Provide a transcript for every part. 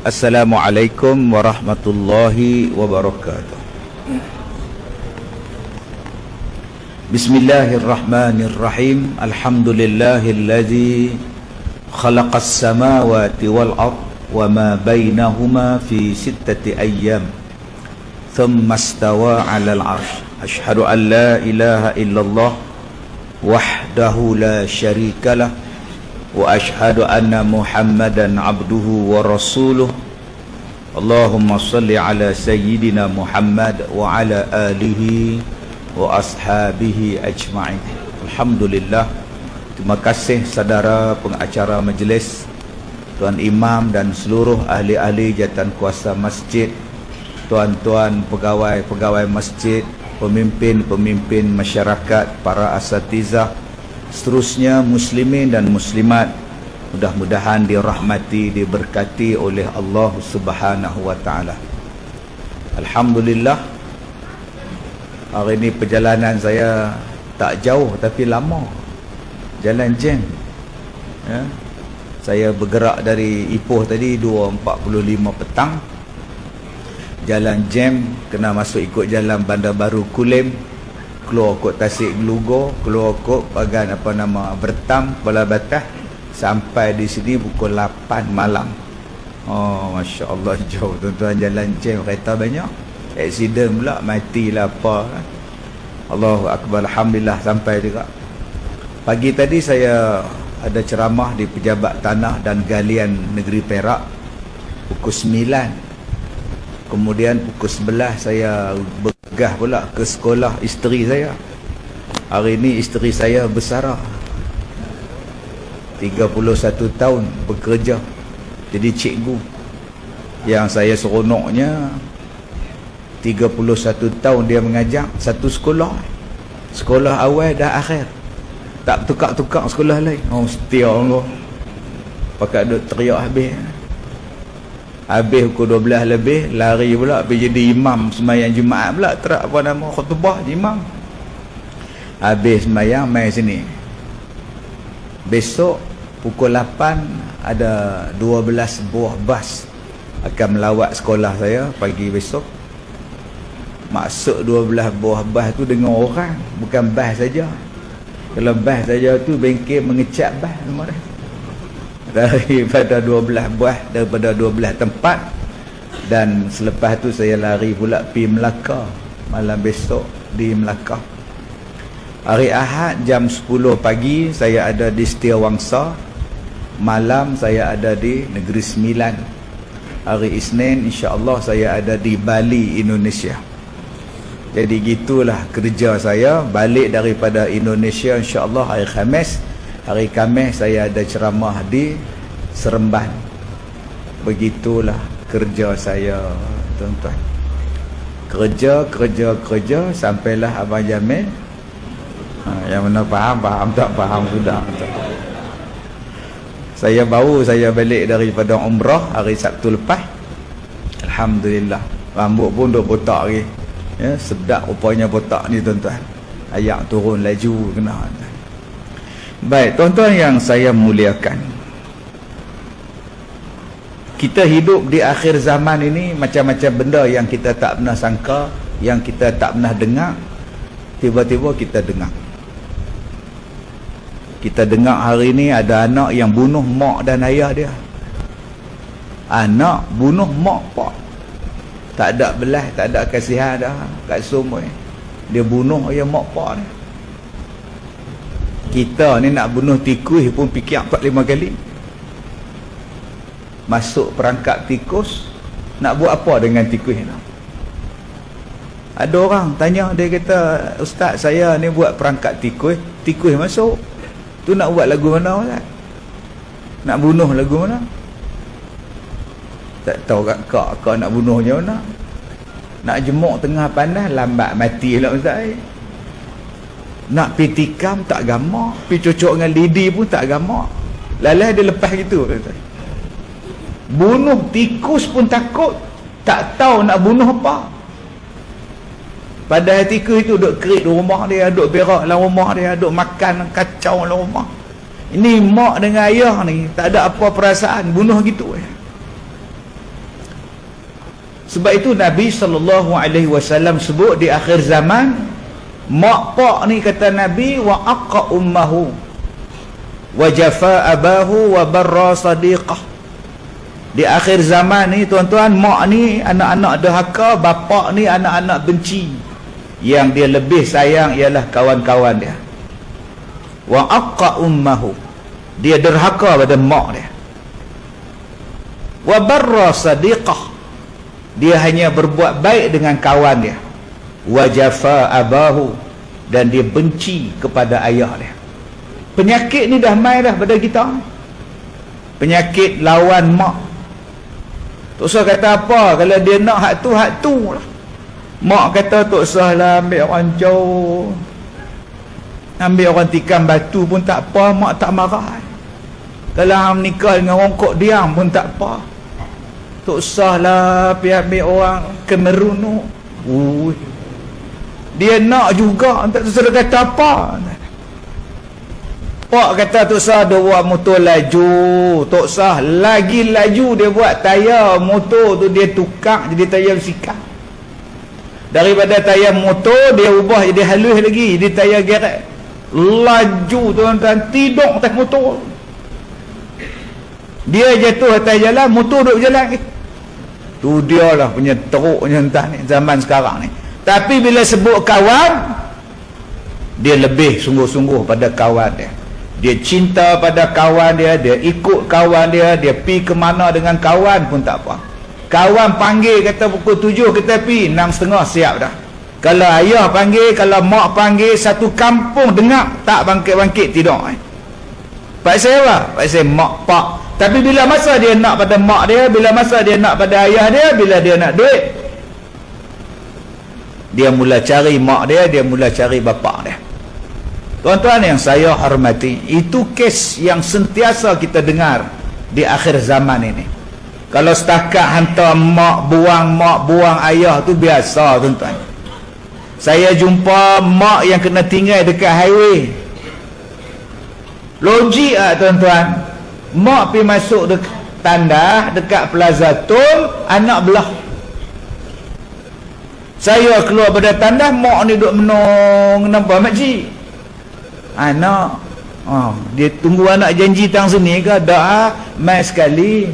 Assalamualaikum warahmatullahi wabarakatuh. Bismillahirrahmanirrahim. Alhamdulillahilladzi khalaqas samawati wal ard wa ma bainahuma fi sittati ayyam thumma istawa 'alal 'arsy. Asyhadu an la ilaha illallah wahdahu la syarikalah wa ashhadu anna Muhammadan abduhu wa rasuluh. Allahumma salli ala sayyidina Muhammad wa ala alihi wa ashabihi ajma'in. Alhamdulillah. Terima kasih saudara pengacara majlis, tuan imam dan seluruh ahli-ahli jawatan kuasa masjid, tuan-tuan pegawai-pegawai masjid, pemimpin-pemimpin masyarakat, para asatizah, seterusnya muslimin dan muslimat, mudah-mudahan dirahmati, diberkati oleh Allah Subhanahu wa taala. Alhamdulillah, hari ini perjalanan saya tak jauh tapi lama. Jalan jam. Ya. Saya bergerak dari Ipoh tadi 2.45 petang. Jalan jam, kena masuk ikut jalan Bandar Baru Kulim, keluar kot Tasik Gelugor, keluar kot bagan Bertam, Kuala Batas, sampai di sini pukul 8 malam. Oh, Masya Allah, jauh tuan-tuan. Jalan jam, kereta banyak, aksiden pula, matilah apa. Allahu Akbar. Alhamdulillah sampai juga. Pagi tadi saya ada ceramah di Pejabat Tanah dan Galian Negeri Perak pukul 9. Kemudian pukul 11 saya bergah pula ke sekolah isteri saya. Hari ini isteri saya bersara, 31 tahun bekerja jadi cikgu. Yang saya seronoknya 31 tahun dia mengajar satu sekolah. Sekolah awal dan akhir, tak tukar-tukar sekolah lain. Oh, setia Allah. Pakai duk teriak habis pukul 12 lebih, lari pula pergi jadi imam sembahyang Jumaat pula, terak khutbah imam. Habis sembahyang mai sini. Besok pukul 8 ada 12 buah bas akan melawat sekolah saya pagi besok. Maksud 12 buah bas tu dengan orang, bukan bas saja. Kalau bas saja tu bengkel mengecap bas semua dah. Daripada 12 tempat. Dan selepas tu saya lari pula pergi Melaka. Malam besok di Melaka. Hari Ahad jam 10 pagi saya ada di Setiawangsa. Malam saya ada di Negeri Sembilan. Hari Isnin insya-Allah saya ada di Bali, Indonesia. Jadi gitulah kerja saya. Balik daripada Indonesia insya-Allah hari Khamis. Hari Khamis saya ada ceramah di Seremban. Begitulah kerja saya, tuan-tuan. Kerja sampailah Abang Jamil. Yang mana faham, tak faham sudah. Saya balik daripada umrah hari Sabtu lepas. Alhamdulillah. Rambut pun dah botak lagi. Ya, sedap rupanya botak ni, tuan-tuan. Ayak turun laju kena. Baik, tuan-tuan yang saya muliakan, kita hidup di akhir zaman ini, macam-macam benda yang kita tak pernah sangka, yang kita tak pernah dengar, tiba-tiba kita dengar. Kita dengar hari ini ada anak yang bunuh mak dan ayah dia. Anak bunuh mak pak, tak ada belas, tak ada kasihan dah kat semua. Dia bunuh ayah mak pak dia. Kita ni nak bunuh tikus pun fikir 4-5 kali. Masuk perangkap tikus, nak buat apa dengan tikus ni? Ada orang tanya, dia kata, "Ustaz, saya ni buat perangkap tikus masuk. Tu nak buat lagu mana, Ustaz? Nak bunuh lagu mana?" Tak tahu kak nak bunuhnya mana. Nak jemuk tengah panas, lambat mati lah, Ustaz. Nak pi tikam tak gamak, pi cocok dengan lidi pun tak gamak. Lalai dia lepas gitu. Bunuh tikus pun takut, tak tahu nak bunuh apa. Padahal tikus itu duk kerik di rumah dia, duk berak dalam rumah dia, duk makan kacau dalam rumah. Ini mak dengan ayah ni tak ada apa perasaan, bunuh gitu. Sebab itu Nabi SAW sebut di akhir zaman, mak pak ni kata Nabi, wa aqqa ummahu wa jafa abahu wa barra sadiqah. Di akhir zaman ni tuan-tuan, mak ni anak-anak derhaka, bapak ni anak-anak benci. Yang dia lebih sayang ialah kawan-kawan dia. Wa aqqa ummahu, dia derhaka pada mak dia. Wa barra sadiqah, dia hanya berbuat baik dengan kawan dia. Wa jafa abahu, dan dia benci kepada ayah dia. Penyakit ni dah mai dah pada kita. Penyakit lawan mak. Tak usah kata apa, kalau dia nak hak tu lah. Mak kata tak usah lah ambil orang jauh, ambil orang tikam batu pun tak apa, mak tak marah. Kalau hang nikah dengan orang kok diam pun tak apa, tak usahlah pergi ambil orang Cameroon tu. Dia nak juga, tak usah kata apa. Pak kata tak usah dia buat motor laju, tak usah lagi laju, dia buat tayar motor tu dia tukar jadi tayar bersikap. Daripada tayar motor dia ubah jadi halus lagi, jadi tayar geret. Laju tuan-tuan, tidur atas motor. Dia jatuh atas jalan, motor duduk jalan. Tu dia lah punya teruknya entah ni zaman sekarang ni. Tapi bila sebut kawan, dia lebih sungguh-sungguh pada kawan dia. Dia cinta pada kawan dia, dia ikut kawan dia, dia pi ke mana dengan kawan pun tak apa. Kawan panggil kata pukul 7 kita pi, 6:30 siap dah. Kalau ayah panggil, kalau mak panggil, satu kampung dengar, tak bangkit-bangkit tidur. Pak saya apa? Pak saya mak pak. Tapi bila masa dia nak pada mak dia, bila masa dia nak pada ayah dia, bila dia nak duit, dia mula cari mak dia mula cari bapak dia. Tuan-tuan yang saya hormati, itu kes yang sentiasa kita dengar di akhir zaman ini. Kalau setakat hantar mak buang ayah tu biasa tuan-tuan. Saya jumpa mak yang kena tinggal dekat highway. Logik tak tuan-tuan? Mak pergi masuk tandas dekat Plaza Tol, anak belah. Saya keluar pada tandas, mak ni duduk menung. Kenapa makcik? Anak dia tunggu anak janji tang sini ke? Dah mai sekali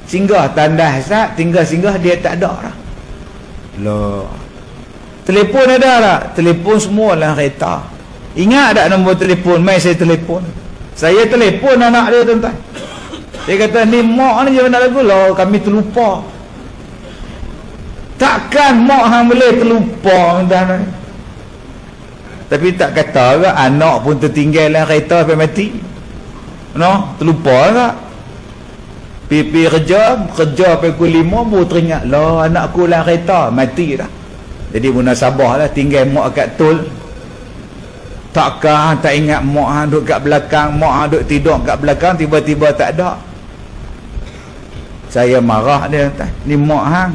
singgah tandas sat, tinggal singgah dia tak ada dah. Loh, telefon ada tak? Telefon semua lah kereta. Ingat tak nombor telefon? Mai saya telefon anak dia tuan-tuan. Dia kata ni mak ni je nak lagu lah, kami terlupa. Takkan mak hang boleh terlupa tuan-tuan. Tapi tak kata ke anak pun tertinggal dalam kereta sampai mati. No, terlupa tak? Pergi kerja sampai pukul 5 baru teringat, lah anakku dalam kereta mati dah. Jadi munasabah lah tinggal mak kat tol. Takkan tak ingat mak hang duduk kat belakang, mak hang duduk tidur kat belakang, tiba-tiba tak ada. Saya marah dia, ni mak hang.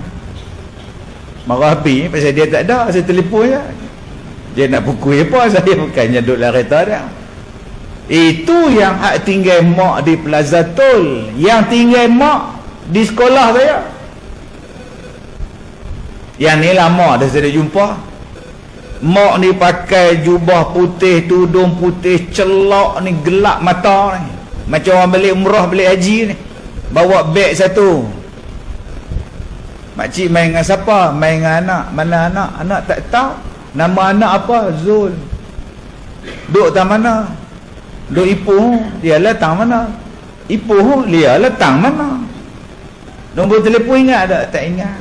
Marah api pasal dia tak ada, saya telefon je. Dia nak pukul apa, saya bukannya duduk dalam kereta dia. Itu yang hak tinggal mak di Plaza Tol, yang tinggal mak di sekolah saya. Yang ni lama dah saya jumpa. Mak ni pakai jubah putih, tudung putih, celak ni, gelap mata ni, macam orang balik umrah, balik haji ni. Bawa beg satu. Makcik main dengan siapa? Main dengan anak. Mana anak? Anak tak tahu. Nama anak apa? Zul. Duk tang mana? Duk Ipoh. Dia lah tang mana? Ipoh. Dia lah tang mana? Nombor telefon ingat tak? Tak ingat.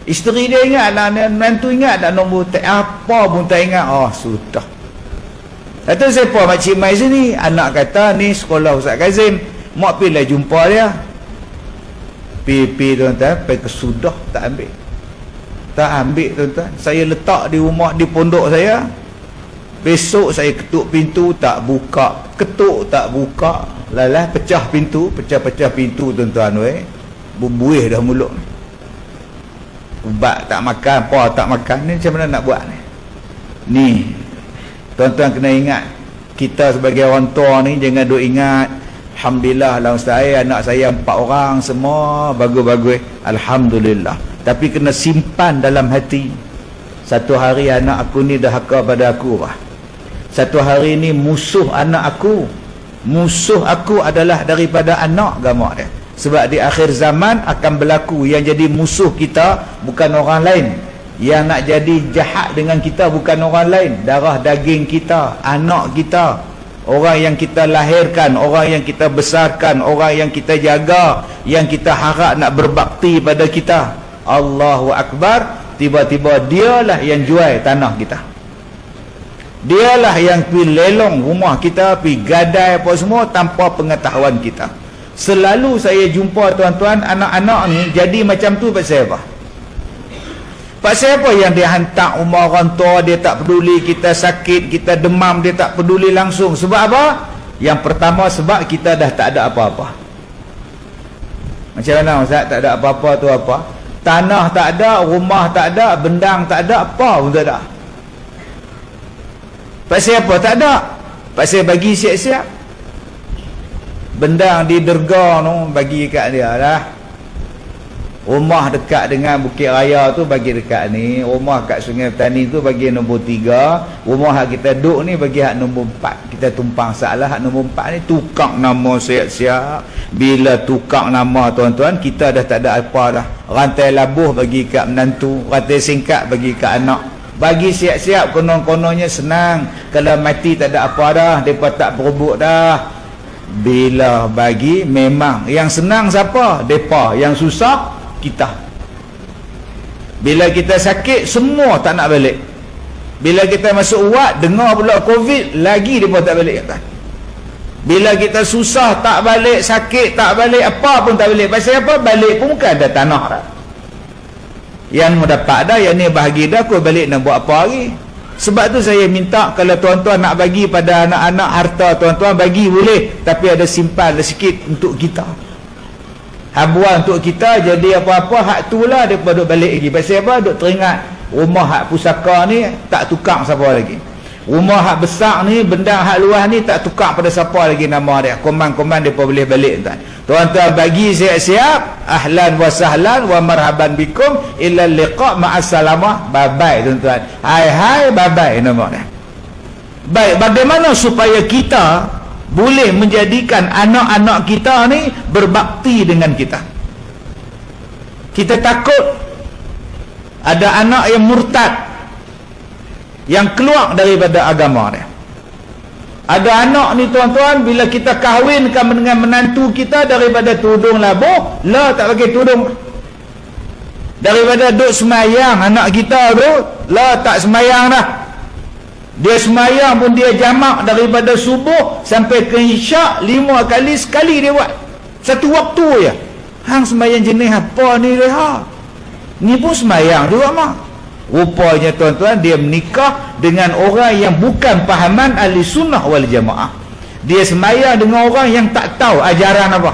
Isteri dia ingat lah, menantu ingat tak nombor apa pun tak ingat. Oh sudah. Kata siapa makcik mai sini? Anak kata ni sekolah Ustaz Kazim. Mak pergi lah jumpa dia. Pergi tuan-tuan, pergi ke sudah tak ambil. Tak ambil tuan-tuan. Saya letak di rumah, di pondok saya. Besok saya ketuk pintu tak buka. Ketuk tak buka. Lalah pecah pintu, pecah-pecah pintu tuan-tuan weh. Berbuih dah mulut. Ubat tak makan, apa tak makan ni, macam mana nak buat ni? Ni tuan-tuan kena ingat, kita sebagai orang tua ni jangan duk ingat Alhamdulillah lah ustaz, anak saya 4 orang semua bagus-bagus, alhamdulillah. Tapi kena simpan dalam hati, satu hari anak aku ni dahaka pada aku lah. Satu hari ni musuh anak aku, musuh aku adalah daripada anak gamak dia. Sebab di akhir zaman akan berlaku yang jadi musuh kita bukan orang lain, yang nak jadi jahat dengan kita bukan orang lain, darah daging kita, anak kita, orang yang kita lahirkan, orang yang kita besarkan, orang yang kita jaga, yang kita harap nak berbakti pada kita. Allahu Akbar. Tiba-tiba dialah yang jual tanah kita, dialah yang pergi lelong rumah kita, pergi gadai apa semua tanpa pengetahuan kita. Selalu saya jumpa tuan-tuan, anak-anak ni jadi macam tu pasal apa? Pasal apa yang dia hantar rumah orang tua, dia tak peduli kita sakit, kita demam, dia tak peduli langsung. Sebab apa? Yang pertama, sebab kita dah tak ada apa-apa. Macam mana Ustaz tak ada apa-apa tu apa? Tanah tak ada, rumah tak ada, bendang tak ada, apa pun tak ada. Pasal apa tak ada? Pasal bagi siap-siap. Bendang di derga tu bagi kat dia lah. Rumah dekat dengan Bukit Raya tu bagi dekat ni. Rumah kat Sungai Petani tu bagi nombor 3. Rumah hak kita duduk ni bagi hak nombor 4. Kita tumpang salah hak nombor 4 ni, tukang nama siap-siap. Bila tukang nama tuan-tuan, kita dah tak ada apa dah. Rantai labuh bagi kat menantu, rantai singkat bagi kat anak. Bagi siap-siap, konon-kononnya senang. Kalau mati tak ada apa dah, mereka tak berebut dah. Bila bagi, memang yang senang siapa? Mereka. Yang susah kita. Bila kita sakit, semua tak nak balik. Bila kita masuk wad, dengar pula COVID, lagi mereka tak balik kata. Bila kita susah tak balik, sakit tak balik, apa pun tak balik. Pasal apa? Balik pun bukan ada tanah dah. Yang mau dapat dah, yang ni bahagi dah, aku balik nak buat apa lagi? Sebab tu saya minta, kalau tuan-tuan nak bagi pada anak-anak harta, tuan-tuan bagi boleh, tapi ada simpan sikit untuk kita. Habuan untuk kita, jadi apa-apa hak tu lah daripada duk balik lagi. Pasal apa? Duk teringat rumah hak pusaka ni tak tukar siapa lagi. Rumah hak besar ni, benda hak luas ni tak tukar pada siapa lagi nama dia. Koman-koman dia pun boleh balik tuan. Tuan-tuan bagi siap-siap, ahlan wa sahlan wa marhaban bikum illa liqa' ma'assalamah. Bye-bye tuan-tuan. Hai-hai bye-bye nama dia. Baik, bagaimana supaya kita boleh menjadikan anak-anak kita ni berbakti dengan kita? Kita takut ada anak yang murtad, yang keluar daripada agama dia. Ada anak ni tuan-tuan, bila kita kahwinkan dengan menantu kita, daripada tudung labuh, lah tak pakai tudung. Daripada duk semayang anak kita tu, lah tak semayang dah. Dia semayang pun dia jamak daripada subuh sampai ke isyak 5 kali, sekali dia buat. Satu waktu je. Hang semayang jenis apa ni Reha? Ni pun semayang juga mak. Rupanya tuan-tuan, dia menikah dengan orang yang bukan pahaman ahli sunnah wal jamaah. Dia semayang dengan orang yang tak tahu ajaran apa.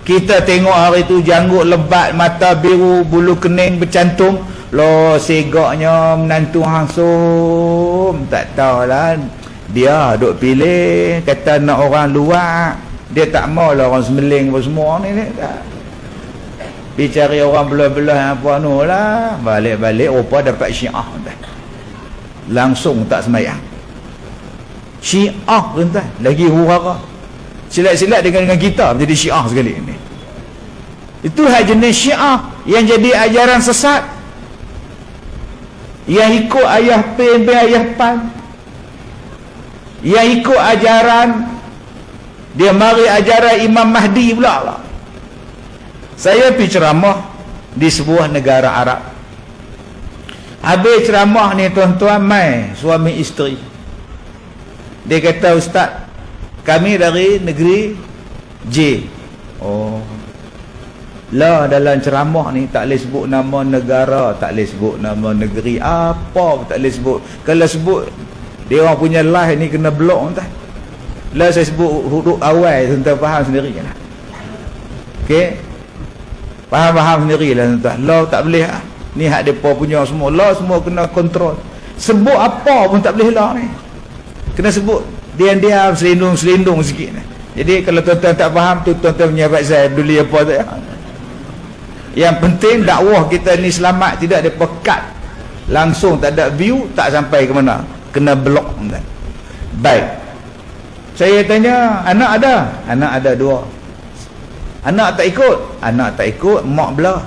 Kita tengok hari tu janggut lebat, mata biru, bulu kening bercantum. Loh, segaknya menantu hangsum. Tak tahulah. Dia duk pilih, kata nak orang luar. Dia tak maulah orang semeling apa semua ni. Tak. Dia cari orang belah-belah apa nu lah. Balik-balik rupa dapat syiah. Langsung tak semayang. Syiah tuan-tuan, lagi hurara. Silat-silat dengan kita menjadi syiah sekali ni. Itu hak jenis syiah yang jadi ajaran sesat, yang ikut ayah pen ayah pan, yang ikut ajaran dia mari ajaran Imam Mahdi pula lah. Saya pergi ceramah di sebuah negara Arab. Habis ceramah ni tuan-tuan, mai suami isteri. Dia kata, Ustaz, kami dari negeri J. Oh, lah dalam ceramah ni tak boleh sebut nama negara, tak boleh sebut nama negeri, apa tak boleh sebut. Kalau sebut, dia orang punya live ni kena blok entah. Lah saya sebut huruf awal, tuan-tuan faham sendiri lah. Okey, faham sendiri lah tuan-tuan. Lah tak boleh lah. Ni hak depa punya semua. Lah semua kena kontrol. Sebut apa pun tak boleh lah ni. Kena sebut diam-diam, selindung-selindung sikit ni. Jadi kalau tuan-tuan tak faham tu, tuan-tuan menyabat saya peduli apa tak. Yang penting dakwah kita ni selamat, tidak ada pekat langsung, tak ada view, tak sampai ke mana, kena blok. Baik, saya tanya, anak ada 2. Anak tak ikut, mak belah.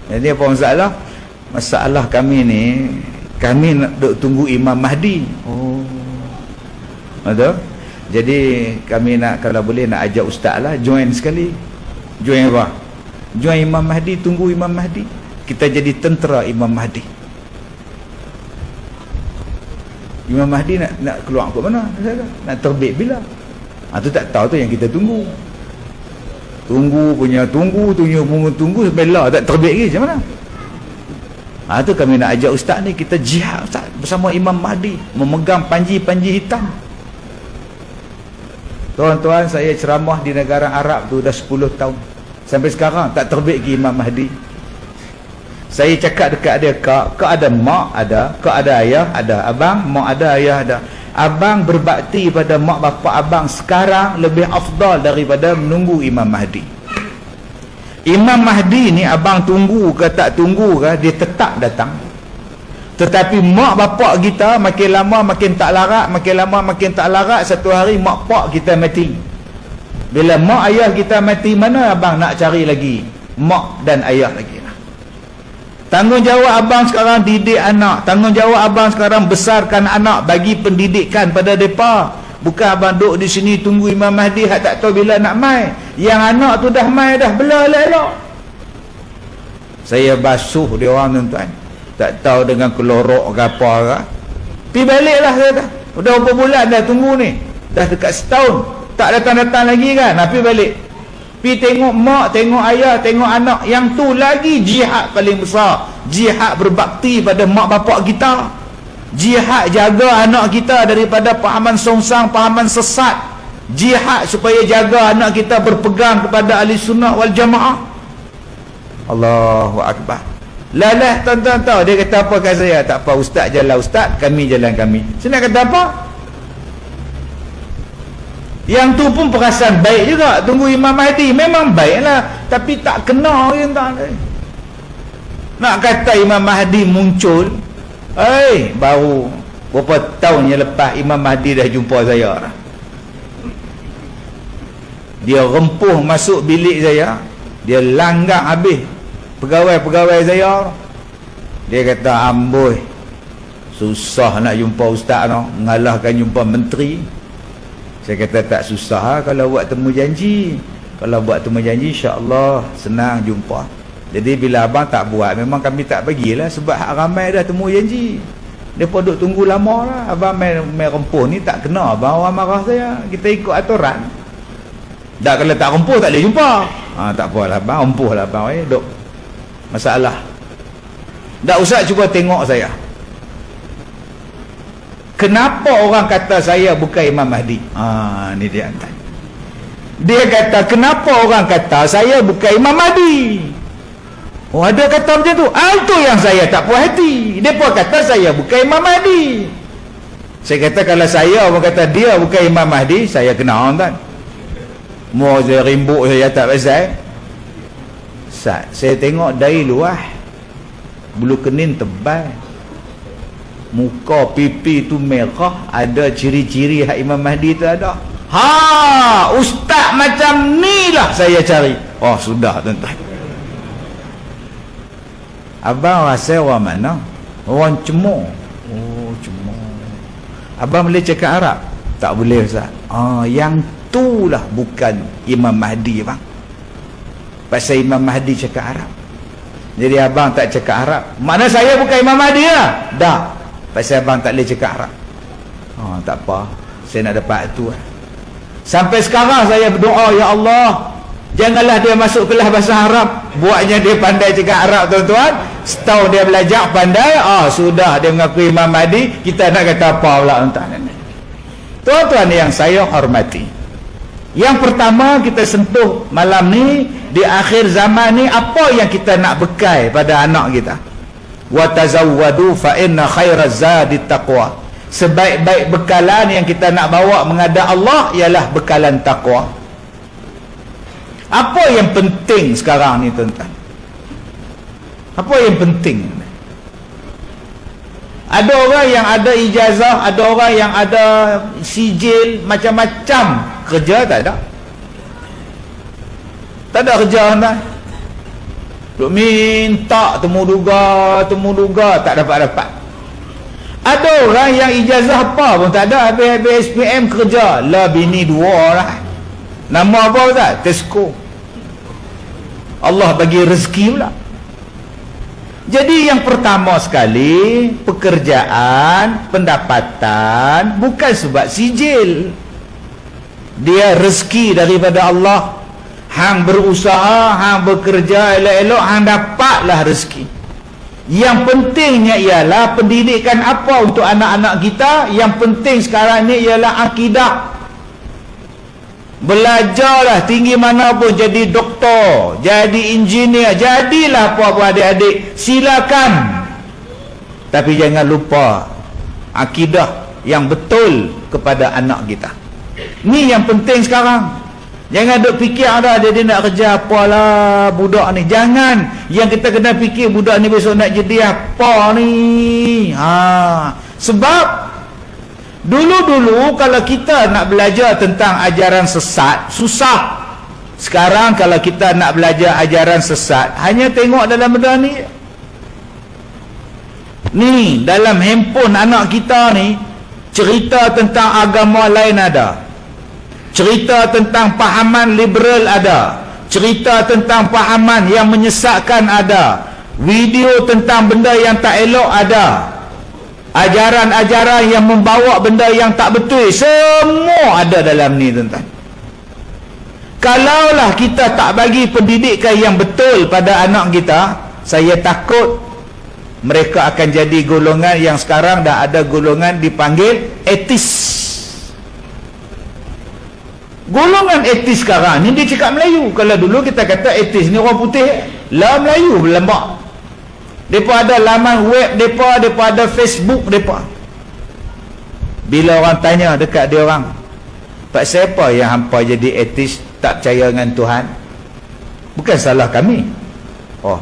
Jadi apa masalah? Masalah kami ni, kami nak duk tunggu Imam Mahdi. Oh, betul. Jadi kami nak, kalau boleh nak ajak ustaz lah join sekali. Join apa? Join Imam Mahdi, tunggu Imam Mahdi. Kita jadi tentera Imam Mahdi. Imam Mahdi nak keluar ke mana? Nak terbit bila? Tu tak tahu, tu yang kita tunggu. Tunggu sampai lah tak terbit lagi, macam mana? Tu kami nak ajak ustaz ni, kita jihad ustaz bersama Imam Mahdi, memegang panji-panji hitam. Tuan-tuan, saya ceramah di negara Arab tu dah 10 tahun. Sampai sekarang tak terbit lagi Imam Mahdi. Saya cakap dekat dia, kak ada mak ada, kak ada ayah ada, abang mak ada, ayah ada. Abang berbakti pada mak bapak abang sekarang lebih afdal daripada menunggu Imam Mahdi. Imam Mahdi ni abang tunggu ke tak tunggu ke, dia tetap datang. Tetapi mak bapak kita makin lama makin tak larat, makin lama makin tak larat. Satu hari mak pak kita mati. Bila mak ayah kita mati, mana abang nak cari lagi mak dan ayah lagi? Tanggungjawab abang sekarang didik anak, tanggungjawab abang sekarang besarkan anak, bagi pendidikan pada mereka. Bukan abang duduk di sini tunggu Imam Mahdi, hak tak tahu bila nak mai. Yang anak tu dah mai dah, belah elok. Saya basuh dia orang, tuan-tuan, tak tahu dengan kelorok ke apa ke. Pergi baliklah, kata. Udah berapa bulan dah tunggu ni, dah dekat setahun tak datang-datang lagi kan. Pergi balik, pergi tengok mak, tengok ayah, tengok anak. Yang tu lagi jihad paling besar, jihad berbakti pada mak bapak kita, jihad jaga anak kita daripada pahaman songsang, pahaman sesat, jihad supaya jaga anak kita berpegang kepada ahli sunnah wal jamaah. Allahu Akbar. Lalah tuan-tuan tahu dia kata apa kat saya? Tak apa, ustaz jalan ustaz, kami jalan kami. Saya nak kata apa? Yang tu pun perasaan baik juga, tunggu Imam Mahdi. Memang baiklah, tapi tak kena tuan. Nak kata Imam Mahdi muncul, baru berapa tahun yang lepas Imam Mahdi dah jumpa saya. Dia rempuh masuk bilik saya, dia langgar habis pegawai-pegawai saya. Dia kata, amboi, susah nak jumpa ustaz no, mengalahkan jumpa menteri. Saya kata, tak susah kalau buat temu janji. Kalau buat temu janji, insya-Allah senang jumpa. Jadi bila abang tak buat, memang kami tak bagilah, sebab hak ramai dah temu janji. Mereka duduk tunggu lama lah. Abang main rempuh ni tak kena, abang orang marah saya. Kita ikut aturan. Dah kalau tak rempuh tak boleh jumpa. Tak apalah abang, rempuh lah abang. Duk masalah. Tak usah cuba tengok saya. Kenapa orang kata saya bukan Imam Mahdi? Ni dia hantar. Dia kata, kenapa orang kata saya bukan Imam Mahdi? Oh, ada kata macam tu. Itu yang saya tak puas hati. Dia pun kata saya bukan Imam Mahdi. Saya kata, kalau saya orang kata dia bukan Imam Mahdi, saya kena tuan. Mau saya rimbuk saya tak pasal. Saya tengok dari luar, bulu kening tebal, muka pipi tu merah, ada ciri-ciri hak Imam Mahdi tu ada. Ustaz macam ni lah saya cari. Oh, sudah tuan-tuan. Abang rasa orang mana? Orang Cemur. Oh, Cemur. Abang boleh cakap Arab? Tak boleh ustaz. Yang tu lah bukan Imam Mahdi bang. Pasal Imam Mahdi cakap Arab. Jadi abang tak cakap Arab, mana saya bukan Imam Mahdi lah? Dah. Pasal abang tak boleh cakap Arab. Tak apa, saya nak dapat tu lah. Sampai sekarang saya berdoa, ya Allah, janganlah dia masuk kelas bahasa Arab. Buatnya dia pandai cakap Arab tuan-tuan. Setahun dia belajar pandai, sudah dia mengaku Imam Mahdi. Kita nak kata apa pula tuan-tuan? Tuan-tuan yang saya hormati, yang pertama kita sentuh malam ni, di akhir zaman ni, apa yang kita nak bekal pada anak kita? Wa tazawwadu fa inna khairaz zadi taqwa. sebaik-baik bekalan yang kita nak bawa menghadap Allah ialah bekalan taqwa. Apa yang penting sekarang ni tuan-tuan? Apa yang penting? Ada orang yang ada ijazah, ada orang yang ada sijil, macam-macam. Kerja tak ada. Tak ada kerja tuan-tuan. Duk minta temu duga, tak dapat-dapat. Ada orang yang ijazah apa pun tak ada, habis-habis SPM kerja. Lah bini 2 orang. Nama apa tak? Tesco. Allah bagi rezeki pula. Jadi yang pertama sekali, pekerjaan, pendapatan bukan sebab sijil. Dia rezeki daripada Allah. Hang berusaha, hang bekerja elok-elok, hang dapatlah rezeki. Yang pentingnya ialah pendidikan apa untuk anak-anak kita. Yang penting sekarang ni ialah akidah. Belajarlah tinggi mana pun, jadi doktor, jadi engineer, jadilah apa-apa adik-adik, silakan. Tapi jangan lupa akidah yang betul kepada anak kita. Ni yang penting sekarang. Jangan duk fikir dah dia nak kerja apalah budak ni. Jangan. Yang kita kena fikir budak ni besok nak jadi apa ni. Sebab dulu-dulu kalau kita nak belajar tentang ajaran sesat, susah. Sekarang kalau kita nak belajar ajaran sesat, hanya tengok dalam benda ni. Ni dalam handphone anak kita ni, cerita tentang agama lain ada. Cerita tentang pahaman liberal ada. Cerita tentang pahaman yang menyesatkan ada. Video tentang benda yang tak elok ada. Ajaran-ajaran yang membawa benda yang tak betul, semua ada dalam ni tuan-tuan. Kalaulah kita tak bagi pendidikan yang betul pada anak kita, saya takut mereka akan jadi golongan yang sekarang dah ada golongan dipanggil etis. Golongan etis sekarang ni dia cakap Melayu. Kalau dulu kita kata etis ni orang putih, lah Melayu berlambak. Depa ada laman web depa ada Facebook depa. Bila orang tanya dekat dia orang, "Pak, siapa yang hampa jadi etis, tak percaya dengan Tuhan?" Bukan salah kami. Oh.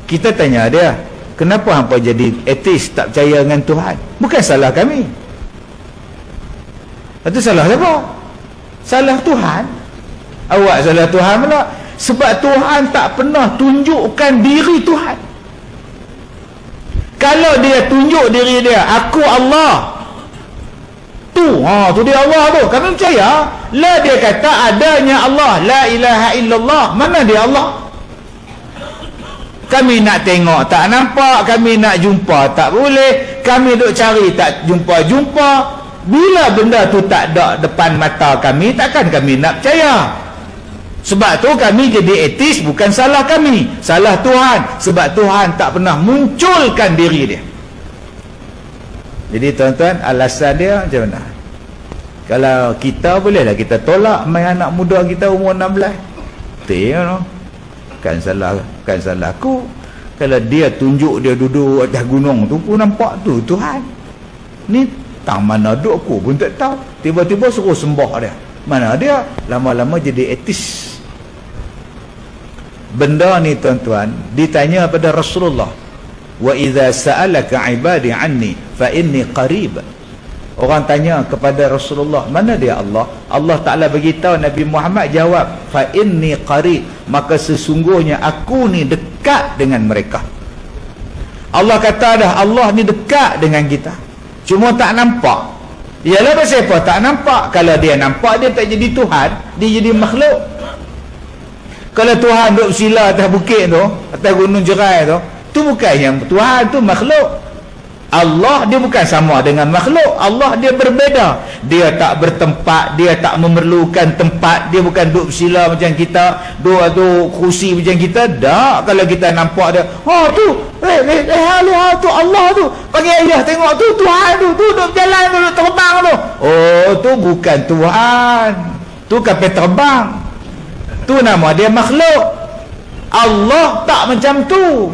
Kita tanya dia, "Kenapa hampa jadi etis, tak percaya dengan Tuhan?" Bukan salah kami. Itu salah siapa? Salah Tuhan. Awak salah Tuhan pula. Sebab Tuhan tak pernah tunjukkan diri Tuhan. Kalau dia tunjuk diri dia, aku Allah, tu dia Allah tu, kami percaya. Lah dia kata adanya Allah, la ilaha illallah, mana dia Allah? Kami nak tengok tak nampak, kami nak jumpa tak boleh, kami duk cari tak jumpa-jumpa. Bila benda tu tak ada depan mata kami, takkan kami nak percaya. Sebab tu kami jadi etis, bukan salah kami, salah Tuhan. Sebab Tuhan tak pernah munculkan diri dia. Jadi tuan-tuan, alasan dia macam mana? Kalau kita bolehlah kita tolak main anak muda kita umur 16. Tengok, kan salah aku. Kalau dia tunjuk dia duduk atas gunung tu pun nampak tu Tuhan. Ni tang mana duduk aku pun tak tahu. Tiba-tiba suruh sembah dia. Mana dia? Lama-lama jadi etis. Benda ni tuan-tuan ditanya pada Rasulullah, wa idza sa'alaka ibadi anni fa inni qarib. Orang tanya kepada Rasulullah, mana dia Allah? Allah Ta'ala beritahu Nabi Muhammad jawab, fa inni qarib, maka sesungguhnya aku ni dekat dengan mereka. Allah kata dah, Allah ni dekat dengan kita, cuma tak nampak. Ialah pasal apa tak nampak? Kalau dia nampak, dia tak jadi Tuhan, dia jadi makhluk. Kalau Tuhan duduk sila atas bukit tu, atas gunung jerai tu bukan yang Tuhan, tu makhluk. Allah dia bukan sama dengan makhluk. Allah dia berbeza. Dia tak bertempat, dia tak memerlukan tempat, dia bukan duduk sila macam kita, duduk tu kursi macam kita. Tak, kalau kita nampak dia, tu tu Allah tu, panggil ayah tengok tu Tuhan tu duduk berjalan tu, duduk terbang tu. Tu bukan Tuhan, tu kapal terbang, tu nama dia makhluk. Allah tak macam tu.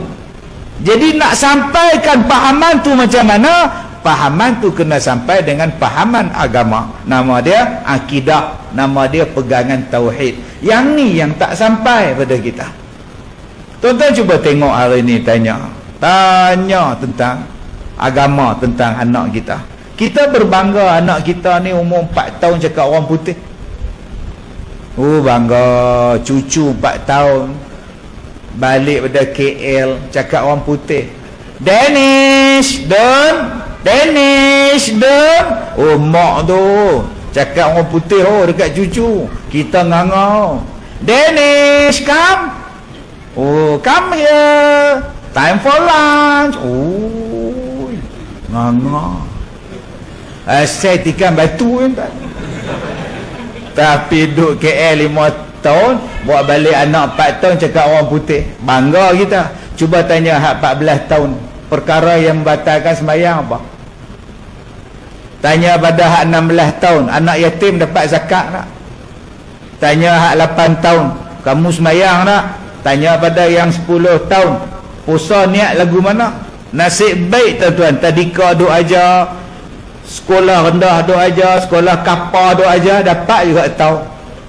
Jadi nak sampaikan pahaman tu macam mana? Fahaman tu kena sampai dengan fahaman agama. Nama dia akidah, nama dia pegangan tauhid. Yang ni yang tak sampai pada kita. Tuan-tuan cuba tengok hari ni, tanya tentang agama, tentang anak kita. Kita berbangga anak kita ni umur 4 tahun cakap orang putih. Oh, bangga cucu 4 tahun balik pada KL cakap orang putih. Danish Don. Oh, mak tu cakap orang putih dekat cucu. Kita ngangau. Danish, come. Oh, come here. Time for lunch. Oh, ngangau. Saya tikam batu kan. Tapi duduk KL 5 tahun, buat balik anak 4 tahun cakap orang putih. Bangga kita. Cuba tanya hak 14 tahun, perkara yang membatalkan sembahyang apa? Tanya pada hak 16 tahun, anak yatim dapat zakat tak? Tanya hak 8 tahun, kamu sembahyang tak? Tanya pada yang 10 tahun, puasa niat lagu mana? Nasib baik tuan-tuan, tadika duk ajar, sekolah rendah duk ajar, sekolah kapar duk ajar, dapat juga tahu.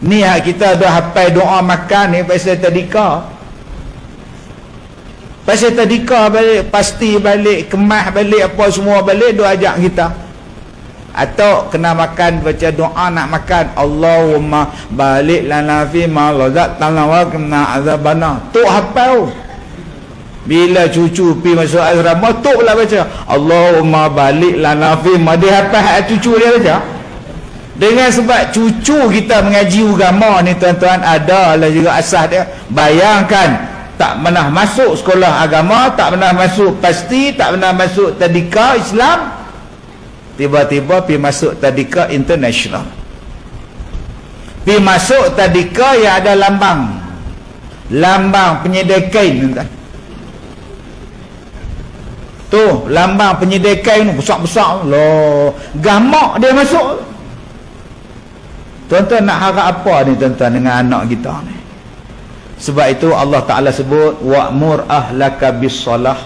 Ni hak kita dah hafal doa makan ni pasal tadika. Pasal tadika balik, pasti balik, kemas balik, apa semua balik duk ajak kita. Atau kena makan baca doa nak makan, Allahumma balik lana fi ma razaqtana wa qina azabana. Tu hafal. Bila cucu pi masuk asrama, tu pula baca Allahumma balik lana fi ma. Dia hafal cucu dia baca. Dengan sebab cucu kita mengaji agama ni tuan-tuan, ada lah juga asas dia. Bayangkan, tak pernah masuk sekolah agama, tak pernah masuk pasti, tak pernah masuk tadika Islam, tiba-tiba pergi masuk tadika international, pergi masuk tadika yang ada lambang penyedia kain tuan. Tu lambang penyedia kain besar-besar loh, gamak dia masuk. Tuan-tuan nak harap apa ni tuan-tuan dengan anak kita ni? Sebab itu Allah Ta'ala sebut wa'mur ahlaka bis-salah.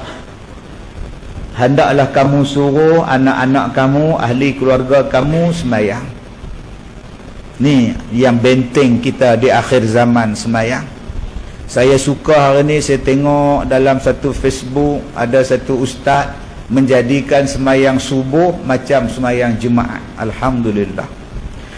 Hendaklah kamu suruh anak-anak kamu, ahli keluarga kamu sembahyang. Ni yang benteng kita di akhir zaman, sembahyang. Saya suka hari ni saya tengok dalam satu Facebook, ada satu ustaz menjadikan sembahyang subuh macam sembahyang jemaat. Alhamdulillah.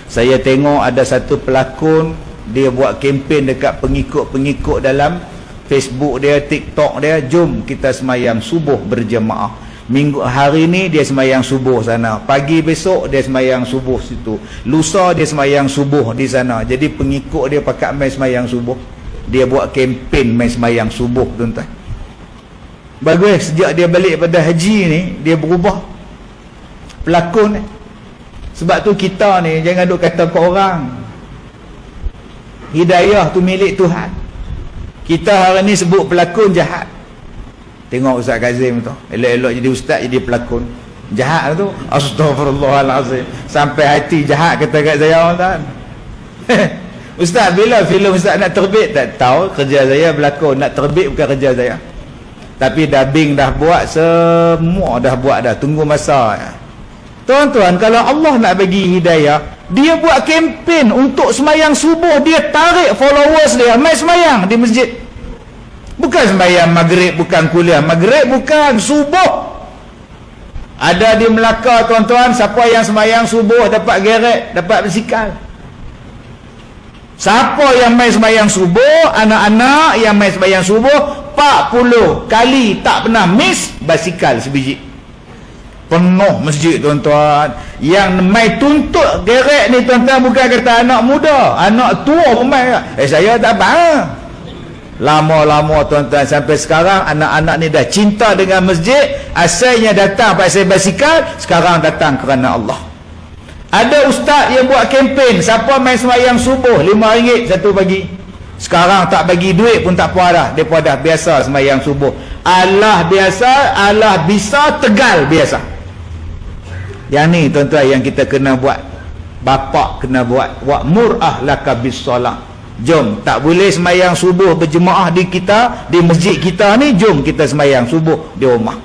Saya tengok ada satu pelakon, dia buat kempen dekat pengikut-pengikut dalam Facebook dia, TikTok dia, jom kita sembahyang subuh berjemaah. Minggu hari ni dia sembahyang subuh sana, pagi besok dia sembahyang subuh situ, lusa dia sembahyang subuh di sana. Jadi pengikut dia pakat main sembahyang subuh. Dia buat kempen main sembahyang subuh tuan-tuan. Bagus, sejak dia balik pada haji ni, dia berubah pelakon ni. Sebab tu kita ni jangan duk kata ke orang, hidayah tu milik Tuhan. Kita hari ni sebut pelakon jahat. Tengok Ustaz Kazim tu, elok-elok jadi ustaz jadi pelakon jahat tu. Astaghfirullahalazim, sampai hati jahat kata kat saya tuan. Ustaz, bila filem Ustaz nak terbit? Tak tahu, kerja saya berlakon, nak terbit bukan kerja saya. Tapi dubbing dah buat, semua dah buat dah, tunggu masa. Tuan-tuan, kalau Allah nak bagi hidayah, dia buat kempen untuk semayang subuh, dia tarik followers dia mai semayang di masjid. Bukan semayang maghrib, bukan kuliah maghrib, bukan, subuh. Ada di Melaka tuan-tuan, siapa yang semayang subuh dapat geret, dapat basikal. Siapa yang mai semayang subuh, anak-anak yang mai semayang subuh 40 kali tak pernah miss basikal sebiji. Penuh masjid tuan-tuan. Yang mai tuntut geret ni tuan-tuan bukan kata anak muda, anak tua pun mai. Saya tak apa. Lama-lama tuan-tuan, sampai sekarang anak-anak ni dah cinta dengan masjid. Asalnya datang pasal basikal, sekarang datang kerana Allah. Ada ustaz yang buat kempen, siapa main sembahyang subuh RM5 satu pagi, sekarang tak bagi duit pun tak apa dah. Depa dah biasa sembahyang subuh. Allah biasa, Allah bisa, Tegal biasa. Yang ni tuan-tuan yang kita kena buat. Bapak kena buat. Wa'mur ahlaka bis-salah. Jom, tak boleh sembahyang subuh berjemaah di kita, di masjid kita ni, jom kita sembahyang subuh di rumah.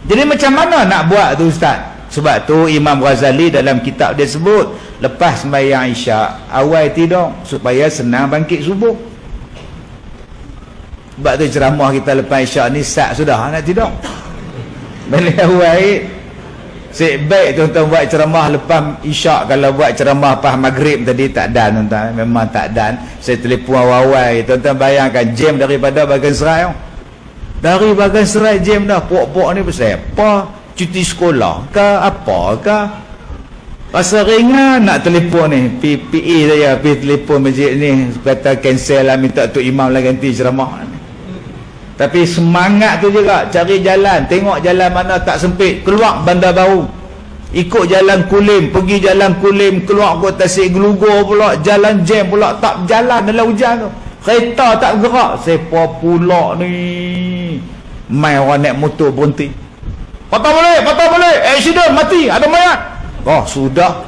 Jadi macam mana nak buat tu Ustaz? Sebab tu Imam Ghazali dalam kitab dia sebut, lepas sembahyang Isyak awal tidur supaya senang bangkit subuh. Sebab tu ceramah kita lepas Isyak ni sat sudah nak tidur. Balik awal sebaik tuan-tuan buat ceramah lepas Isyak. Kalau buat ceramah pas maghrib tadi tak dan tuan-tuan, memang tak dan. Saya telefon awal-awal, tuan-tuan bayangkan jam daripada bahagian serai. Dari bahagian serai jam dah, pok-pok ni pasal apa? Cuti sekolah ke apa ke? Rasa ringan nak telefon ni, PE saya pergi telefon masjid ni, kata cancel lah, minta Tok Imam lah ganti ceramah. Tapi semangat tu juga, cari jalan, tengok jalan mana tak sempit, keluar Bandar Baru, ikut jalan Kulim, pergi jalan Kulim, keluar ke Tasik Gelugor pula, jalan jam pula, tak jalan dalam hujan tu, kereta tak bergerak. Siapa pula ni? Mai orang naik motor berhenti, patah balik, accident, mati, ada mayat. Oh sudah,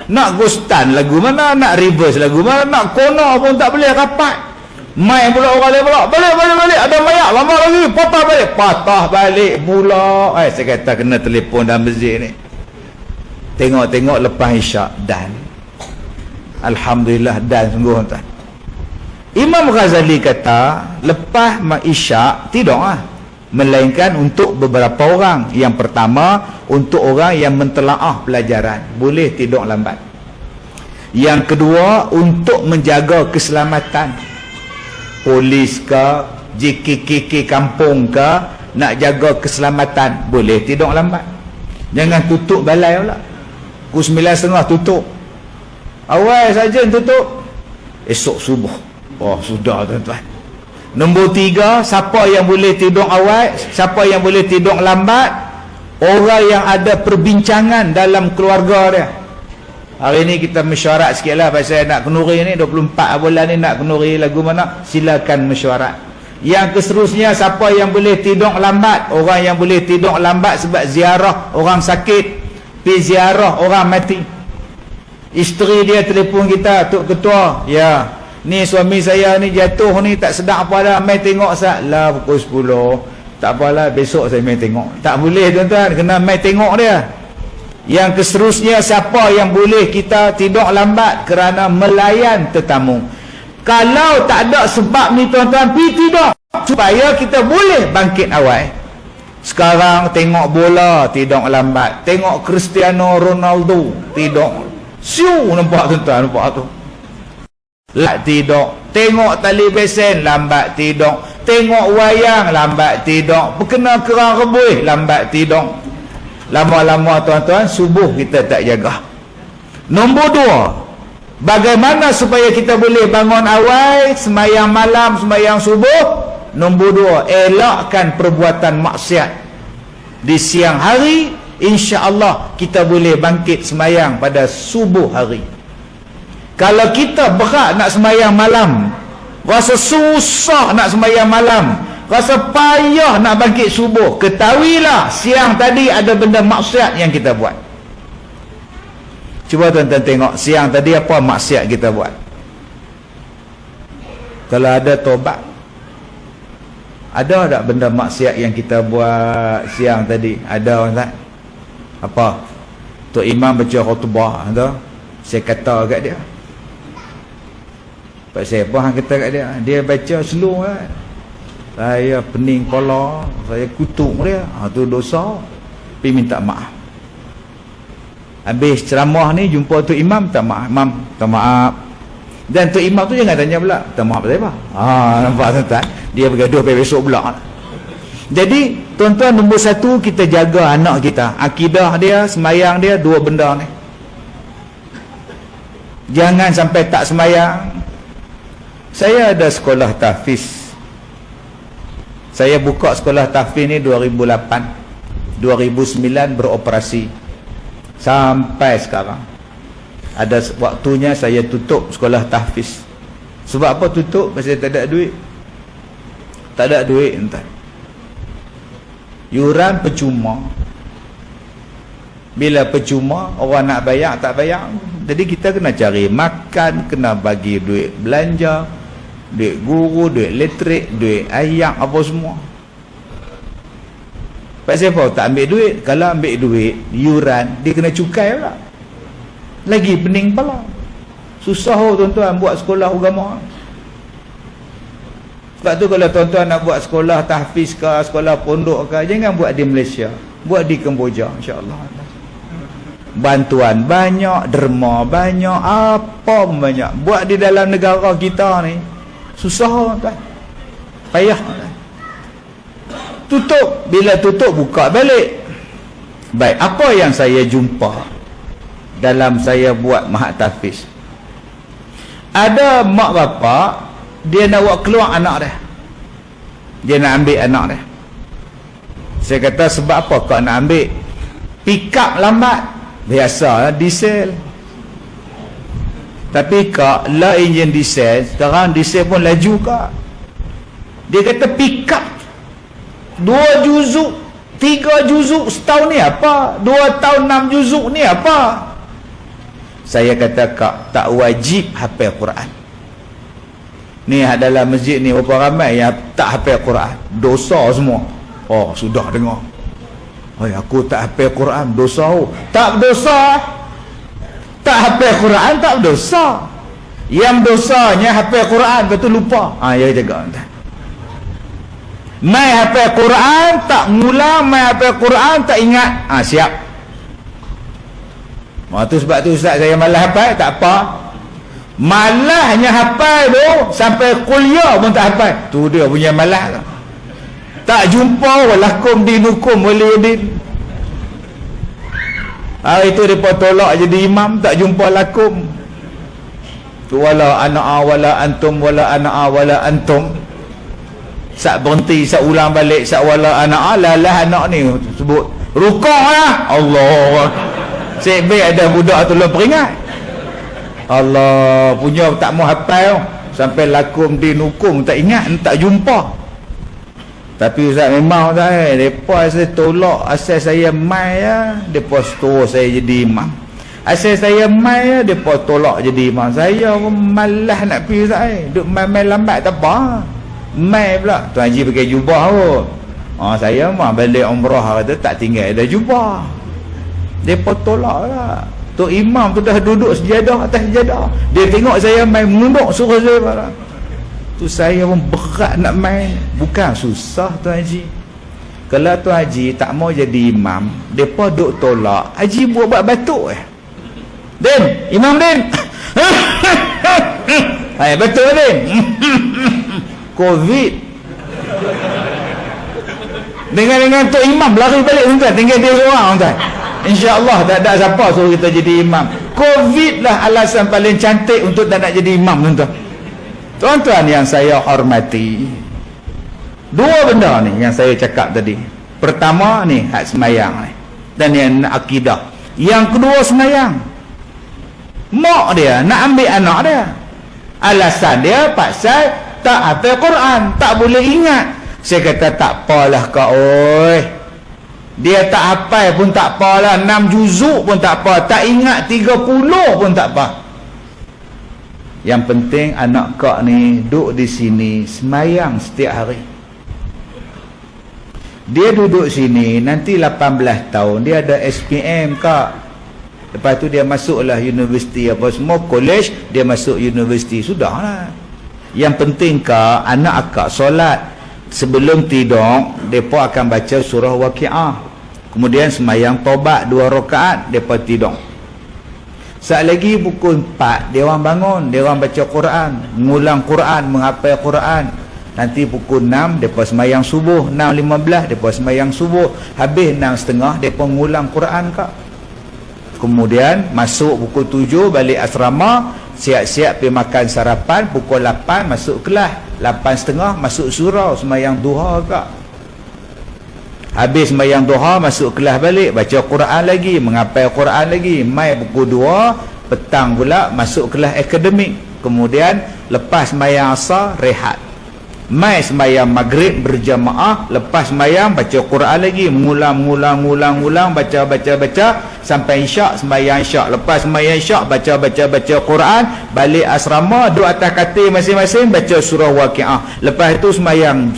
nak gostan lagu mana, nak reverse lagu mana, nak corner pun tak boleh rapat. Mai pula orang lain pula, balik, ada mayat, lama lagi, patah balik pula. Saya kata kena telefon dalam masjid ni. Tengok lepas Isyak dan alhamdulillah dan sungguh tuan. Imam Ghazali kata lepas Isyak tidur lah, melainkan untuk beberapa orang. Yang pertama, untuk orang yang mentelaah pelajaran, boleh tidur lambat. Yang kedua, untuk menjaga keselamatan, polis ke, JKKK kampung ke, nak jaga keselamatan, boleh tidur lambat. Jangan tutup balai pula, pukul 9.30 tutup, awal saja tutup, esok subuh. Oh sudah tuan-tuan. Nombor 3, siapa yang boleh tidur awal, siapa yang boleh tidur lambat? Orang yang ada perbincangan dalam keluarga dia. Hari ni kita mesyuarat sikit lah pasal nak kenduri ni, 24 bulan ni nak kenduri lagu mana, silakan mesyuarat. Yang keseterusnya, siapa yang boleh tidur lambat? Orang yang boleh tidur lambat sebab ziarah orang sakit, pergi ziarah orang mati. Isteri dia telefon kita, Tok Ketua, ya ni suami saya ni jatuh ni, tak sedap apa dah, mai tengok sat lah pukul 10. Tak apalah, besok saya mai tengok. Tak boleh tuan-tuan, kena mai tengok dia. Yang keseterusnya, siapa yang boleh kita tidur lambat kerana melayan tetamu. Kalau tak ada sebab ni tuan-tuan, pergi tidur supaya kita boleh bangkit awal. Sekarang tengok bola tidur lambat, tengok Cristiano Ronaldo tidur siu, nampak tuan-tuan, nampak tu, lambat tidur. Tengok televisen lambat tidur, tengok wayang lambat tidur, berkena kerang rebus lambat tidur. Lama-lama tuan-tuan, subuh kita tak jaga. Nombor 2, bagaimana supaya kita boleh bangun awal, sembahyang malam, sembahyang subuh? Nombor 2, elakkan perbuatan maksiat. Di siang hari, insya-Allah kita boleh bangkit sembahyang pada subuh hari. Kalau kita berat nak sembahyang malam, rasa susah nak sembahyang malam, rasa payah nak bangkit subuh, ketahuilah siang tadi ada benda maksiat yang kita buat. Cuba tuan-tuan tengok siang tadi apa maksiat kita buat. Kalau ada taubat, ada tak benda maksiat yang kita buat siang tadi? Ada tak? Apa? Tok Imam baca khutbah tu, saya kata kat dia, Pak saya apa hang kata kat dia? Dia baca slow kan. Saya pening kepala, saya kutuk dia. Tu dosa. Pergi minta maaf. Habis ceramah ni jumpa Tok Imam, tak maaf. Imam, tak maaf. Dan Tok Imam tu jangan tanya pula, tak maaf pasal apa? Nampak tuan-tuan? Dia bergaduh sampai besok pula. Jadi tuan-tuan, nombor 1 kita jaga anak kita. Akidah dia, sembahyang dia, 2 benda ni. Jangan sampai tak sembahyang. Saya ada sekolah tahfiz. Saya buka sekolah tahfiz ni 2008. 2009 beroperasi sampai sekarang. Ada waktunya saya tutup sekolah tahfiz. Sebab apa tutup? Pasal tak ada duit. Tak ada duit entah. Yuran percuma. Bila percuma, orang nak bayar tak bayar. Jadi kita kena cari makan, kena bagi duit belanja, duit guru, duit elektrik, duit ayak, apa semua. Pasal apa? Tak ambil duit. Kalau ambil duit, yuran, dia kena cukai pula. Lagi pening pula. Susah tuan-tuan buat sekolah agama. Sebab tu kalau tuan-tuan nak buat sekolah tahfiz ke, sekolah pondok ke, jangan buat di Malaysia. Buat di Kemboja, insya-Allah. Bantuan banyak, derma banyak, apa banyak. Buat di dalam negara kita ni susah tuan. Payah. Tutup, bila tutup buka balik. Baik, apa yang saya jumpa dalam saya buat mahat tahfiz? Ada mak bapak dia nak buat keluar anak dia. Dia nak ambil anak dia. Saya kata sebab apa kau nak ambil? Pick up lambat. Biasa diesel. Tapi kak lah enjin diesel, sekarang diesel pun laju kak. Dia kata pick up 2 juzuk 3 juzuk setahun ni apa? 2 tahun 6 juzuk ni apa? Saya kata kak, tak wajib hafal Quran. Ni dalam masjid ni berapa ramai yang tak hafal Quran, dosa semua. Oh sudah dengar. Oh aku tak hafal Quran, dosa. Tak berdosa. Tak hafal Quran tak berdosa. Yang dosanya hafal Quran betul lupa. Ya jaga. Mai hafal Quran tak ngulang, mai hafal Quran tak ingat. Siap. Tu sebab tu ustaz saya malas hafal, tak apa. Malasnya hafal tu sampai kuliah pun tak hafal. Tu dia punya malas tu. Tak jumpa walakum dinukum waliyadin. Itu dia tolak jadi imam, tak jumpa lakum. Tu wala ana wala antum wala ana wala antum. Sak berhenti, sak ulang balik, sak wala ana lah anak ni sebut rukuk lah. Allah. Sebab ada budak tolong peringat. Allah punya tak mau hafal sampai lakum dinukum tak ingat, tak jumpa. Tapi ustaz memang ustaz depa saya tolak asal saya mai depa suruh saya jadi imam. Asal saya mai depa tolak jadi imam. Saya pun malas nak pergi ustaz duk main lambat tak apa. Mai pula Tuan Haji pakai jubah kot. Saya mah balik umrah kata tak tinggal dah jubah. Depa tolak lah. Tok imam tu dah duduk sejadah atas sejadah. Dia tengok saya main menunduk suruh saya marah. Tu saya pun berat nak main. Bukan susah Tuan Haji. Kalau Tuan Haji tak mau jadi imam, depa duk tolak, Haji buat batuk Din, imam Din. Betul Din. Covid. Dengan Tok Imam lari balik tuan, tinggal dia seorang tuan. InsyaAllah tak ada siapa suruh kita jadi imam. Covid lah alasan paling cantik untuk tak nak jadi imam tuan. Tuan-tuan yang saya hormati, dua benda ni yang saya cakap tadi. Pertama ni hak semayang ni, dan yang akidah. Yang kedua semayang. Mak dia nak ambil anak dia, alasan dia pasal tak hafal Quran, tak boleh ingat. Saya kata tak apalah kau oi. Dia tak hafal pun tak apalah, 6 juzuk pun tak apa, tak ingat 30 pun tak apa. Yang penting anak kau ni duduk di sini semayang setiap hari. Dia duduk sini nanti 18 tahun dia ada SPM kak. Lepas tu dia masuklah universiti apa semua, college, dia masuk universiti, sudahlah. Yang penting kak anak akak solat sebelum tidur, mereka akan baca surah Waqiah, kemudian semayang taubat 2 rakaat, mereka tidur. Saat lagi pukul 4 dia orang bangun, dia orang baca Quran, mengulang Quran, menghafal Quran. Nanti pukul 6 mereka semayang subuh, 6.15 mereka semayang subuh, habis 6.30 mereka mengulang Quran kak. Kemudian masuk pukul 7 balik asrama, siap-siap pergi makan sarapan, pukul 8 masuk kelas, 8.30 masuk surau semayang duha kak. Habis semayang duha masuk kelas balik, baca Quran lagi, menghafal Quran lagi. Mai pukul 2 petang pula masuk kelas akademik. Kemudian lepas semayang asar rehat. Mai semayang maghrib berjamaah, lepas semayang baca Quran lagi, mengulang baca sampai isyak, semayang isyak. Lepas semayang isyak baca Quran, balik asrama, duduk atas katil masing-masing baca surah Waqiah. Lepas itu semayang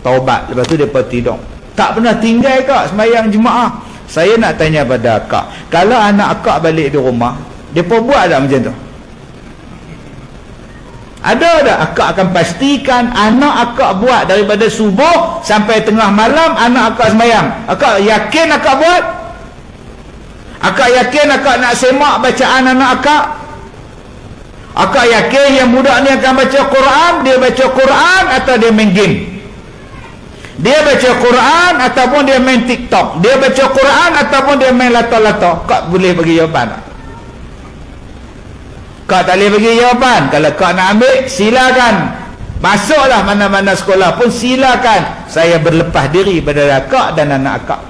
taubat, lepas tu depa tidur. Tak pernah tinggal akak sembahyang jemaah. Saya nak tanya pada akak, kalau anak akak balik di rumah, depa buat tak macam tu? Ada tak? Akak akan pastikan anak akak buat daripada subuh sampai tengah malam anak akak sembahyang. Akak yakin akak buat? Akak yakin akak nak semak bacaan anak akak? Akak yakin yang budak ni akan baca Quran? Dia baca Quran atau dia main game? Dia baca Quran ataupun dia main TikTok? Dia baca Quran ataupun dia main lato-lato? Kak boleh bagi jawapan tak? Kak tak boleh bagi jawapan. Kalau kak nak ambil, silakan. Masuklah mana-mana sekolah pun silakan. Saya berlepas diri pada akak dan anak akak.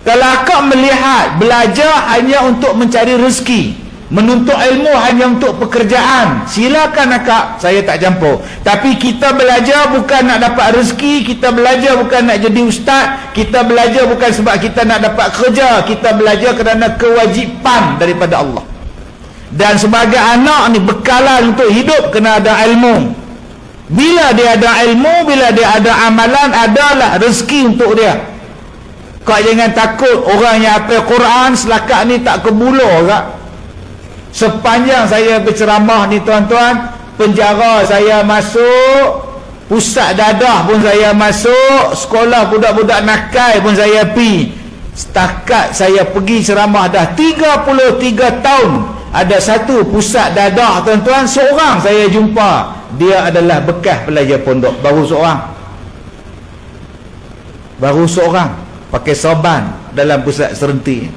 Kalau akak melihat belajar hanya untuk mencari rezeki, menuntut ilmu hanya untuk pekerjaan, silakan akak, saya tak campur. Tapi kita belajar bukan nak dapat rezeki, kita belajar bukan nak jadi ustaz, kita belajar bukan sebab kita nak dapat kerja, kita belajar kerana kewajipan daripada Allah. Dan sebagai anak ni, bekalan untuk hidup kena ada ilmu. Bila dia ada ilmu, bila dia ada amalan, adalah rezeki untuk dia. Kau jangan takut orang yang hafal Quran selakat ni tak kebuluh kak. Sepanjang saya berceramah ni tuan-tuan, penjara saya masuk, pusat dadah pun saya masuk, sekolah budak-budak nakal pun saya pergi. Setakat saya pergi ceramah dah 33 tahun, ada satu pusat dadah tuan-tuan, seorang saya jumpa, dia adalah bekas pelajar pondok, baru seorang pakai sorban dalam pusat serenti.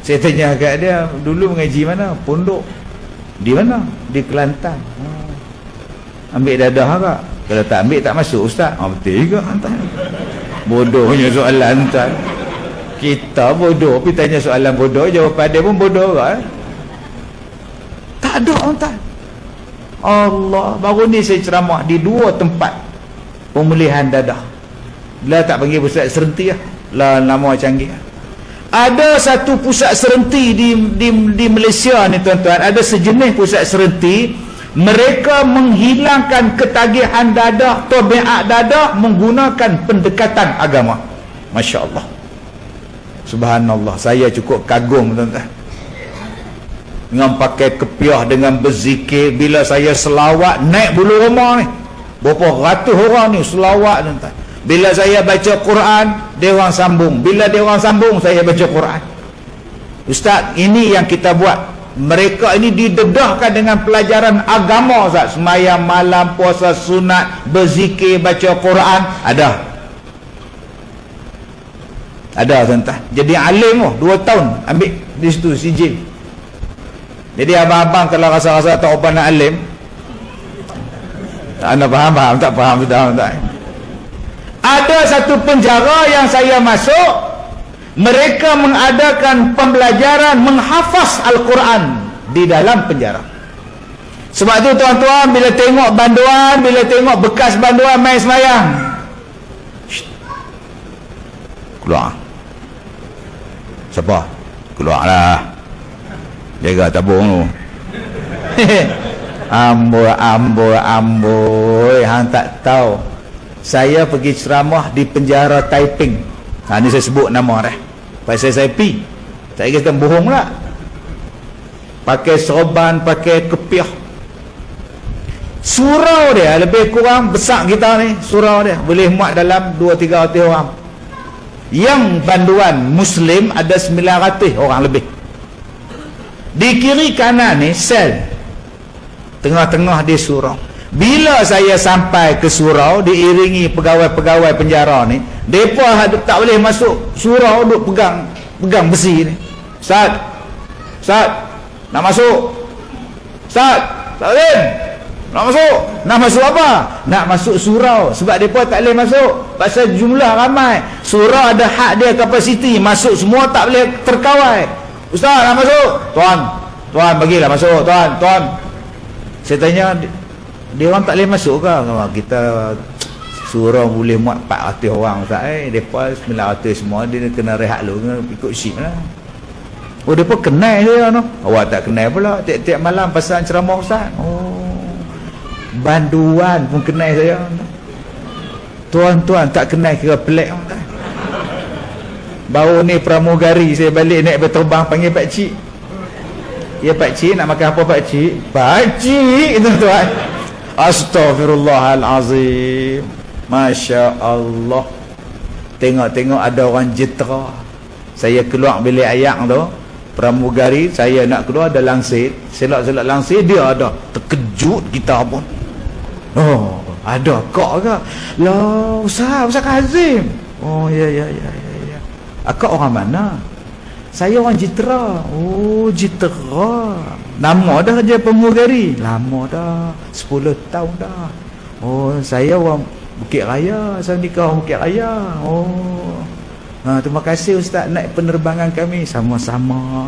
Saya tanya kat dia, dulu mengaji mana? Pondok. Di mana? Di Kelantan. Ambil dadah kak? Kalau tak ambil tak masuk ustaz. Betul juga hantar. Bodohnya soalan hantar. Kita bodoh, tapi tanya soalan bodoh, jawapan dia pun bodoh kak. Tak ada hantar. Allah, baru ni saya ceramah di 2 tempat pemulihan dadah. Lah tak panggil pusat serenti lah, nama canggih. Ada satu pusat serenti di Malaysia ni tuan-tuan, ada sejenis pusat serenti, mereka menghilangkan ketagihan dadah, tabiat dadah menggunakan pendekatan agama. Masya Allah, subhanallah, saya cukup kagum tuan-tuan. Dengan pakai kepiah, dengan berzikir, bila saya selawat naik bulu rumah ni, berapa ratus orang ni selawat tuan-tuan. Bila saya baca Quran, dia orang sambung. Bila dia orang sambung, saya baca Quran. Ustaz, ini yang kita buat. Mereka ini didedahkan dengan pelajaran agama, Ustaz. Sembahyang malam, puasa sunat, berzikir, baca Quran. Ada tuan-tuan. Jadi alim 2 tahun ambil di situ sijil. Jadi abang-abang kalau rasa-rasa tak apa nak alim, anda faham? Tak faham sudah tak? Ada satu penjara yang saya masuk, mereka mengadakan pembelajaran menghafaz Al-Quran di dalam penjara. Sebab tu tuan-tuan, bila tengok banduan, bila tengok bekas banduan main semayang, keluar. Siapa? Keluarlah, jaga tabung tu. Amboi, hang tak tahu, saya pergi ceramah di penjara Taiping. Ini saya sebut nama dah. Pasal saya pergi, saya kata bohong lah. Pakai sorban, pakai kepiah. Surau dia lebih kurang besar kita ni. Surau dia boleh muat dalam 200-300 orang. Yang banduan Muslim ada 900 orang lebih. Di kiri kanan ni sel, tengah-tengah dia surau. Bila saya sampai ke surau, diiringi pegawai-pegawai penjara ni, mereka tak boleh masuk surau, duk pegang besi ni. Ustaz, nak masuk? Ustaz, tak boleh. Nak masuk apa? Nak masuk surau. Sebab mereka tak boleh masuk pasal jumlah ramai. Surau ada hak dia, kapasiti. Masuk semua tak boleh terkawal. Ustaz, nak masuk? Tuan, bagilah masuk. Tuan. Saya tanya, dia orang tak boleh masuk ke? Kita surau boleh muat 400 orang Ustaz. Mereka 900 semua, dia kena rehat dulu, ikut shift lah. Oh, mereka kenal dia no? Awak tak kenal pula. Tiap-tiap malam pasal ceramah Ustaz. Oh, banduan pun kenal saya. Tuan-tuan tak kenal kira pelik. Baru ni pramugari saya balik naik berterbang panggil pak cik. Ya pak cik nak makan apa pak cik? Pak cik tuan-tuan. Astaghfirullahalazim. Masya Allah. Tengok-tengok ada orang jitera. Saya keluar bilik ayak tu, pramugari, saya nak keluar ada langsir. Selak-selak langsir dia ada. Terkejut kita pun. Oh, ada kak ke? Lah, Ustaz Kazim. Oh, ya. Akak orang mana? Saya orang Jitera. Oh, Jitera. Lama dah kerja pramugari? Lama dah. 10 tahun dah. Oh, saya orang Bukit Raya. Saya nikah orang Bukit Raya. Oh. Terima kasih Ustaz naik penerbangan kami. Sama-sama.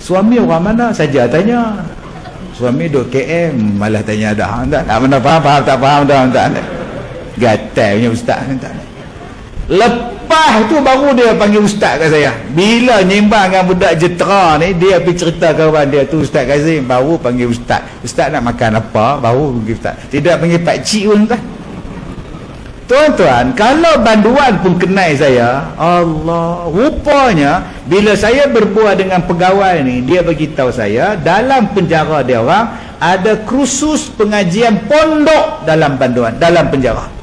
Suami orang mana? Saja tanya. Suami 2 km. Malah tanya dah. Tak mana faham, tak faham dah. Gatal punya Ustaz. Lepas tu baru dia panggil Ustaz kat saya. Bila nyimbang dengan budak Jitera ni, dia pergi cerita kawan dia tu, Ustaz Kazim, baru panggil Ustaz. Ustaz nak makan apa? Baru panggil Ustaz. Tidak panggil Pak Cik pun kan. Tuan-tuan, kalau banduan pun kenal saya, Allah, rupanya bila saya berbual dengan pegawai ni, dia beritahu saya dalam penjara dia orang ada kursus pengajian pondok dalam banduan, dalam penjara.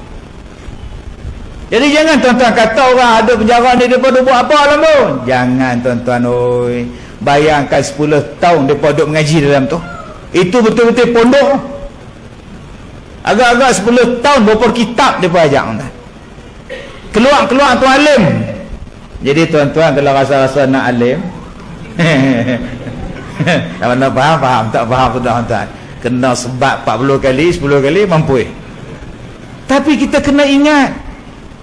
Jadi jangan tuan-tuan kata orang ada penjara ni daripada buat apa dalam tu. Jangan tuan-tuan oi. Bayangkan 10 tahun dia duduk mengaji dalam tu. Itu betul-betul pondok. Agak-agak 10 tahun berapa kitab dia ajar. Keluar-keluar tu alim. Jadi tuan-tuan kalau rasa-rasa nak alim, tak mana faham, tak faham tuan-tuan. Kena sebab 40 kali, 10 kali mampu. Tapi kita kena ingat,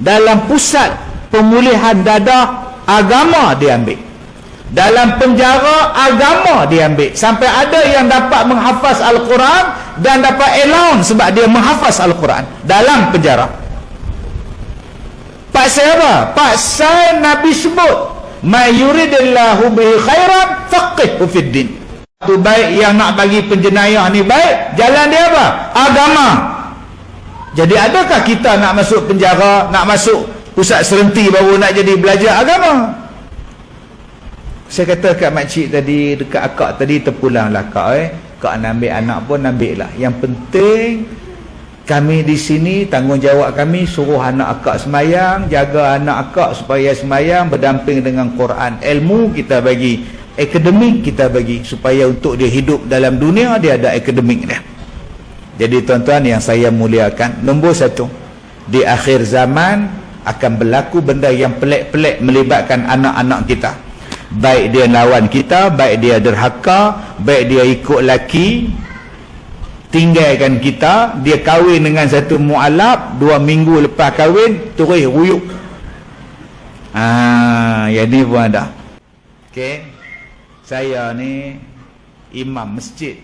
dalam pusat pemulihan dadah agama diambil, dalam penjara agama diambil, sampai ada yang dapat menghafaz Al-Quran dan dapat allowance sebab dia menghafaz Al-Quran dalam penjara. Pasal apa? Pasal Nabi sebut may yuridillahu bihi khairan faqihhu fid din. Tu baik yang nak bagi penjenayah ni baik, jalan dia apa? Agama. Jadi adakah kita nak masuk penjara, nak masuk pusat serenti baru nak jadi belajar agama? Saya kata kat makcik tadi, dekat akak tadi, terpulanglah kak kak nak ambil anak pun ambil lah. Yang penting kami di sini, tanggungjawab kami suruh anak akak semayang, jaga anak akak supaya semayang berdamping dengan Quran. Ilmu kita bagi, akademik kita bagi, supaya untuk dia hidup dalam dunia dia ada akademik dia. Jadi tuan-tuan yang saya muliakan, nombor 1, di akhir zaman akan berlaku benda yang pelik-pelik melibatkan anak-anak kita. Baik dia lawan kita, baik dia derhaka, baik dia ikut laki, tinggalkan kita, dia kahwin dengan satu mu'alaf, 2 minggu lepas kahwin terus ruyuk. Yang ni pun ada. Okey, saya ni imam masjid